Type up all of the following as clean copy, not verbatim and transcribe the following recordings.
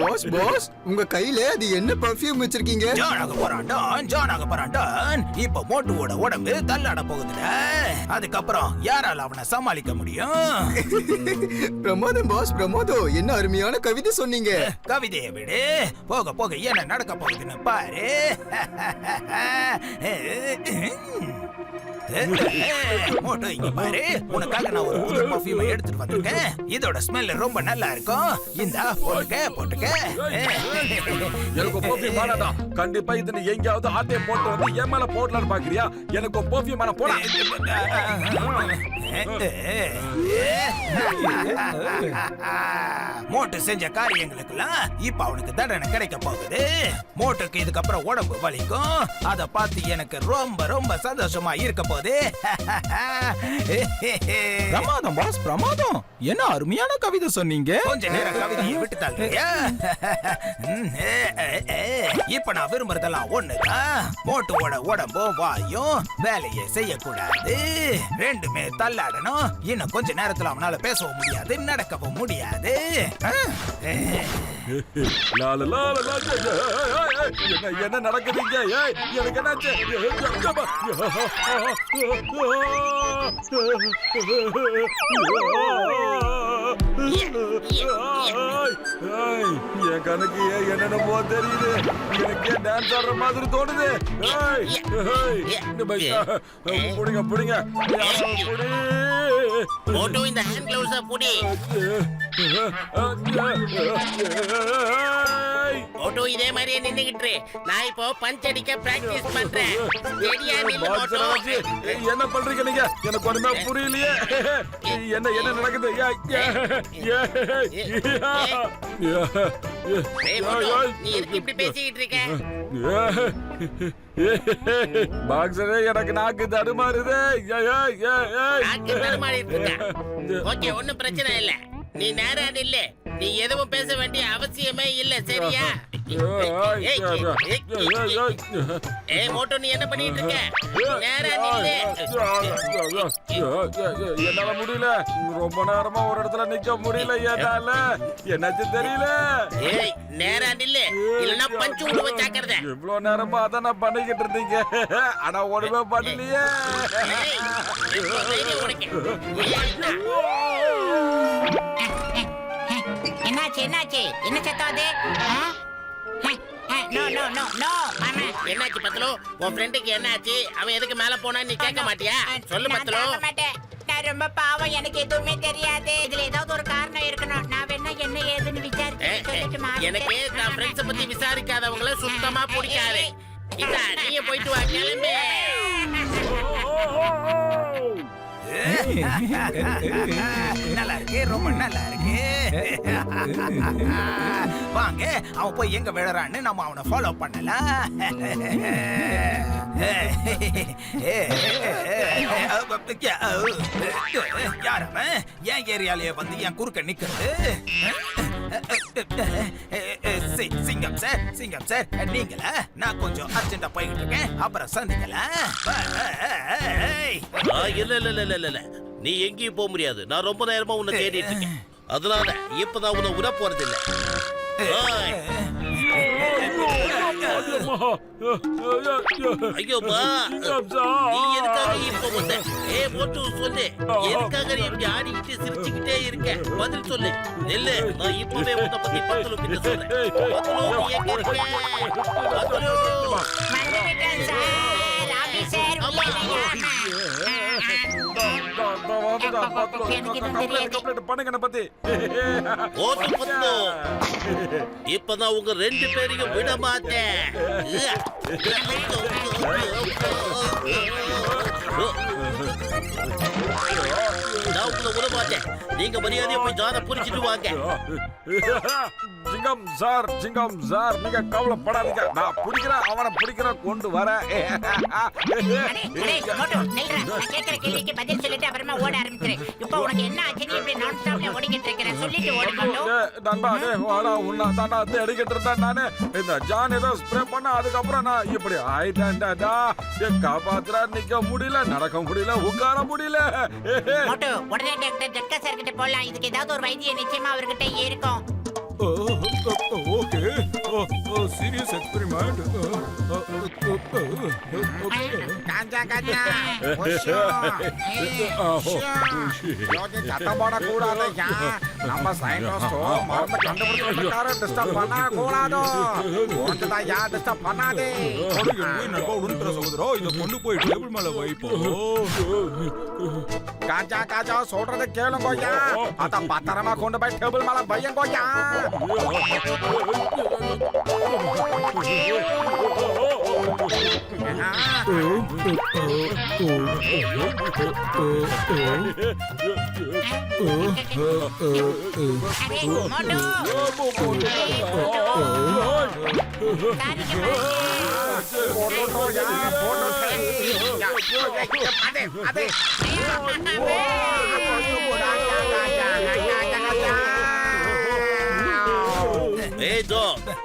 Pass pass உங்க கையில அது என்ன பர்ஃபியூம் வச்சிருக்கீங்க? ஜானாக போறான். இப்ப மோட்டுவோட உடம்பு தள்ளாட போகுதுடா. அதுக்கப்புறம் யாரால அவனை சமாளிக்க முடியும்? பிரமோதம் பாஸ், பிரமோதம் என்ன அருமையான கவிதை சொன்னீங்க. கவிதையை விடு, போக போக என்ன நடக்க போகுதுன்னு பாரு. மோட்டோ இங்க பாரு, உனக்காக நான் ஒரு புது பர்ஃபியூம் எடுத்துட்டு வந்திருக்கேன். இதோட ஸ்மெல் ரொம்ப நல்லா இருக்கும். இந்தா போட்டுக்க. எனக்கு பர்ஃபியூம் வேணாடா. கண்டிப்பா இத நீ எங்கயாவது ஆட்டே போட்டு வந்து என் மேல போடலாம்னு பாக்குறியா? எனக்கு பர்ஃபியூம் வேணா, போடா. மோட்டு செஞ்ச காரியங்களுக்கெல்லாம் இப்ப அவனுக்கு தண்டனை கிடைக்க போகுது. மோட்டுக்கு இதுக்கப்புறம் உடம்பு வலிக்கும். அத பார்த்து எனக்கு ரொம்ப ரொம்ப சந்தோஷமா இருக்க போகுது. பிரமாதம் பாஸ், பிரமாதம். என்ன அருமையான கவிதை சொன்னீங்க. கொஞ்ச நேரம் கவிதையை விட்டு தள்ளுறியா? இப்ப நான் விரும்புறதெல்லாம் ஒண்ணுதான். மோட்டுவோட உடம்பும் வாயும் வேலையை செய்யக்கூடாது. ரெண்டுமே தள்ளாடணும். இன்னும் கொஞ்ச நேரத்துல அவனால பேசவும் முடியாது, நடக்கவும் முடியாது. என்ன நடக்குதுங்க? எனக்கு என்னாச்சு? என் கணக்கு என்னென்னமோ தெரியுது. எனக்கு டான்ஸ் ஆடுற மாதிரி தோணுது. புடிங்க மோட்டோ, இந்த ஹேண்ட் கிளவுஸ புடி. மோட்டோ இதே மாதிரியே நின்னுகிட்டு நான் இப்போ பஞ்ச் அடிக்க பிராக்டிஸ் பண்றேன். ரெடியா நில்லு மோட்டோ. என்ன பண்றீங்க நீங்க? எனக்கு ஒண்ணுமே புரியலையே. என்ன நடக்குது? நீ இப்படி பேசிக்கிட்டு இருக்க? பாக்ஸரே, எனக்கு நாக்கு தடுமாறுது. நாக்கு தடுமாறி இருக்கு. ஓகே, ஒண்ணும் பிரச்சனை இல்ல. நீ நேரா நில்லு. நீ எதுவும் பேச வேண்டிய அவசியமே இல்ல, சரியா? ஏய் மோட்டோ, நீ என்ன பண்ணிட்டு இருக்க? நேரா நில்லு. என்னால முடியல. ரொம்ப நேரமா ஒரு இடத்துல நிக்க முடியல. என்னால என்னாச்சு தெரியல. ஏய் நேரா நில்லு, இல்லனா பஞ்சு உள்ள ஜாக்கிரதை. இவ்வளவு நேரமா அத நான் பண்ணிக்கிட்டு இருந்தீங்க. ஆனா ஒண்ணுமே பண்ணலையே. என்னாச்சு? என்ன சத்தம் அது? என்னாச்சு பத்லோ? உன் ஃப்ரெண்டுக்கு என்னாச்சு? அவன் எதுக்கு மேல போனா நீ கேட்க மாட்டியா? சொல்லு பத்லோ. நான் ரொம்ப பாவம், எனக்கு எதுவுமே தெரியாது. இதுல ஏதாவது ஒரு காரணம் இருக்கணும். நான் வேணா என்ன ஏதுன்னு விசாரிச்சு எனக்கு நான் ஃப்ரெண்ட்ஸ பத்தி விசாரிக்காதவங்கள சுத்தமா பிடிக்காது. இல்ல நீங்க போயிட்டு வா, கிளம்பு. நல்லா இருக்கு, ரொம்ப நல்லா இருக்கு. வாங்க, அவன் போய் எங்க விழறான்னு நம்ம அவனை ஃபாலோ பண்ணலாம். யார் அவன்? என் ஏரியாலேயே வந்து என் குறுக்க நிக்கிறது. சிங்கம் சார், நீங்களா? நான் கொஞ்சம் அர்ஜென்டா போயிட்டு இருக்கேன், அப்புறம் சந்திக்கலாம். இல்ல நீ எங்கேயும் போக முடியாது. நான் ரொம்ப நேரமா உன்னை தேடிட்டு இருக்கேன். அதனால இப்ப நான் உன்னை விட போறது இல்ல. ஐயோப்பா, நீ எதுக்காக இப்ப வந்த? மோட்டு சொல்லு, எதுக்காக நீ இப்படி ஆடிக்கிட்டு சிரிச்சுக்கிட்டே இருக்க? பதில் சொல்லு. நெல்லு, நான் இப்பவே உன்னை பத்தி பத்துல கிட்ட சொல்றேன். பத்துல நீ எங்க இருக்க? பத்துல இப்ப நான் உங்க ரெண்டு பேரையும் விட மாட்டேன். நான் உங்களை விட மாட்டேன். நீங்க மரியாதையை போய் ஜான புரிச்சிட்டு வாங்க. சிங்கம் சார், நீங்க கவலைப்படாதீங்க. நான் பிடிக்கிறேன், அவனை பிடிக்கிறேன், கொண்டு வர. பதில் சொல்லிட்டு அப்புறமா ஓட ஆரம்பிக்கிறேன். இப்போ உனக்கு என்ன ஆச்சு? இப்படி நான் ஸ்டாப்ல ஓடிக்கிட்டு இருக்கிறேன். சொல்லிட்டு ஓடிக்கணும். நண்பா, உன்னை தாண்டா தேடிக்கிட்டு இருந்தேன் நானு. இந்த ஜான் ஏதோ ஸ்ப்ரே பண்ண, அதுக்கப்புறம் நான் இப்படி ஆயிட்டேன்டா. காப்பாத்துறா, நிக்க முடியல, நடக்க முடியல, உட்கார முடியல. உடனே டாக்டர் ஜட்கா சார் கிட்ட போலாம். இதுக்கு ஏதாவது ஒரு வைத்தியம் நிச்சயமா அவர்கிட்ட இருக்கும். ஓகே சீரியஸ் எக்ஸ்பெரிமெண்ட் காஞ்சா காஞ்சா சத்தம் போடக்கூடாது நம்ம சயின்டிஸ்ட் மருந்து கண்டுபிடிச்சிருக்காரு டிஸ்டர்ப் பண்ண கூடாது உனக்குதான் யார் டிஸ்டர்ப் பண்ணாதே நண்பா உடன்பட சகோதரா இதை கொண்டு போய் டேபிள் மேல வைப்போம் காஞ்சா காஞ்சா சொல்றதை கேளுங்கோயா அத பத்திரமா கொண்டு போய் டேபிள் மேல வையுங்கோயா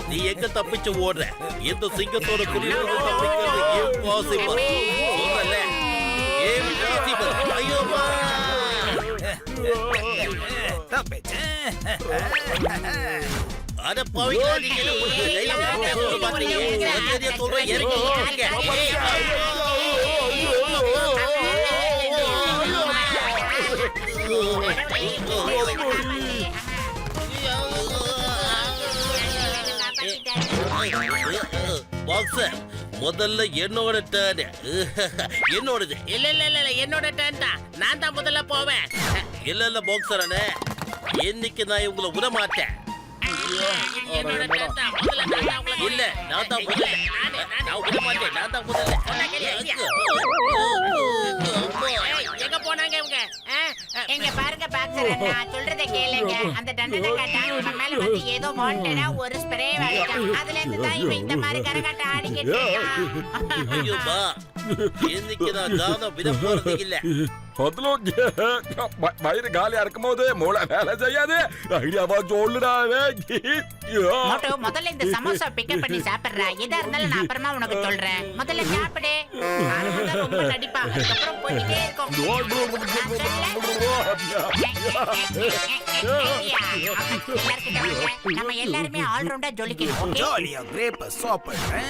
நீ எங்க தப்பிச்சு ஓடுற இந்த சிங்கத்தோட குறிப்பிட்டு தப்பிக்கிறது இம்பாசிபிள் சொல்லல இம்பாசிபிள் ஐயோமா தப்பிச்சு அட பாவிங்களா நீங்க என்ன பாத்தீங்க சரியா சொல்றேன் இறங்கி பாக்ஸர் முதல்ல என்னோட டர்ன் என்னோடது இல்ல இல்ல இல்ல என்னோட டர்ன் தான் நான் தான் முதல்ல போவேன் இல்ல பாக்ஸர் அண்ணே இன்னைக்கு நான் உங்களை விட மாட்டேன் என்னோட டர்ன் தான் முதல்ல நான் தான் உங்களை இல்ல நான் தான் முதல்ல நான் விட மாட்டேன் நான் தான் முதல்ல எங்க போனாங்க இவங்க எங்க பாருங்க பாக்ஸர் அண்ணா சொல்றத கேளுங்க அந்த தண்டனை காட்டா நம்ம மேல வந்து ஏதோ வாண்டடா ஒரு ஸ்ப்ரே அடிச்சான் அதுல இருந்து தான் இவன் இந்த மாதிரி கரகாட்ட ஆடிக்கிட்டு இருக்கான் ஐயோ பா இன்னைக்கு நான் காண விட போறது இல்ல வயிறு காலியா இருக்கும் போது மூளை வேலை செய்யாது ஐடியாவா சொல்லுடா மோட்டோ முதல்ல இந்த சமோசா பிக்கப் பண்ணி சாப்பிடுறா எதா இருந்தாலும் நான் அப்புறமா உனக்கு சொல்றேன் முதல்ல சாப்பிடு ஆரம்பத்துல ரொம்ப நடிப்பா அதுக்கப்புறம் போயிட்டே இருக்கும் நம்ம எல்லாருமே ஆல்ரவுண்டா ஜொலிக்கணும் ஜாலியா கிரேப்ப சாப்பிடுறேன்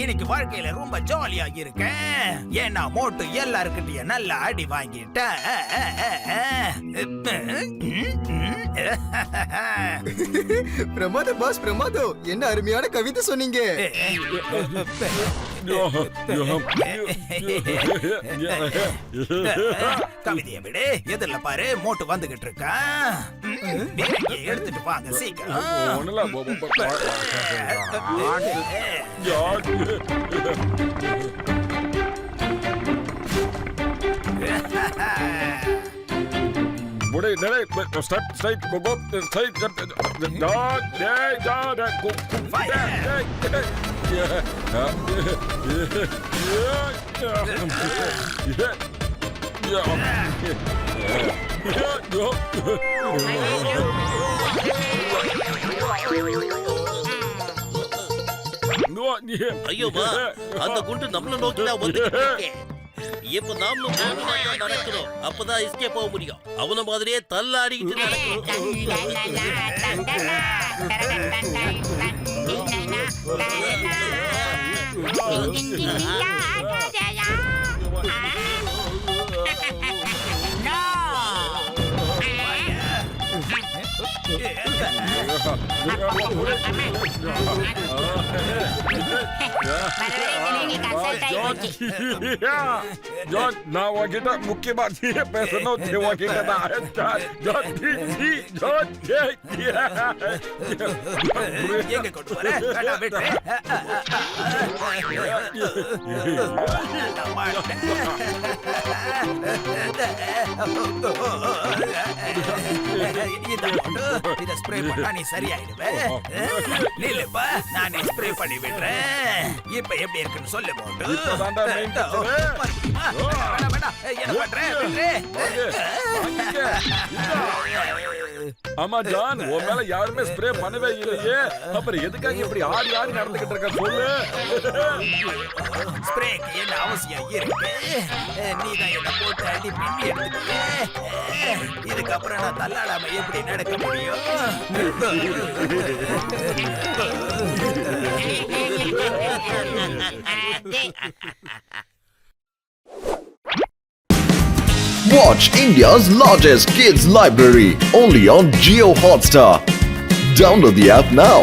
இன்னைக்கு வாழ்க்கையில ரொம்ப ஜாலியா இருக்கேன் ஏன்னா மோட்டு எல்லாருக்கிட்டையும் நல்லா அடி வாங்கிட்டேன் பிரமாதம் பாஸ் பிரமாதம் என்ன அருமையான கவிதை சொன்னீங்க கவிதையை விடு எதிரில பாரு மோட்டு வந்துகிட்டு இருக்கான் எடுத்துட்டு வாங்க சீக்கிரம் Bude nere step straight go go straight da go ஐயோ பா அந்த குண்டு நம்மள நோக்கி தான் வந்துருக்கு இப்ப நாமளும் நடக்கணும் அப்பதான் எஸ்கேப் போக முடியும் அவன மாதிரியே தள்ளாடிக்கிட்டு John, நான் உன்கிட்ட முக்கியமா பேசணும் உன்கிட்ட தான் John எங்க கொண்டு வர இத ஸ்ப்ரே பண்ணா நீ சரியாயிடுவே நில்லுப்பா நானே ஸ்ப்ரே பண்ணி விடுறேன் இப்ப எப்படி இருக்குன்னு சொல்லு போட்டு என்ன பண்றேன் ஆமா ஜான், உன் மேல யாருமே ஸ்ப்ரே பண்ணவே இல்லையே, அப்புறம் எதுக்காக இப்படி ஆடி ஆடி நடந்துகிட்டு இருக்க சொல்லு. ஸ்ப்ரேக்கு என்ன அவசியம் இருக்கு? நீதான் என்ன போட்டு அடி பின்னி எடுத்துட்டியே. இதுக்கப்புறம் நான் தள்ளாடாம எப்படி நடக்க முடியும்? Watch India's largest kids library only on Jio Hotstar. Download the app now.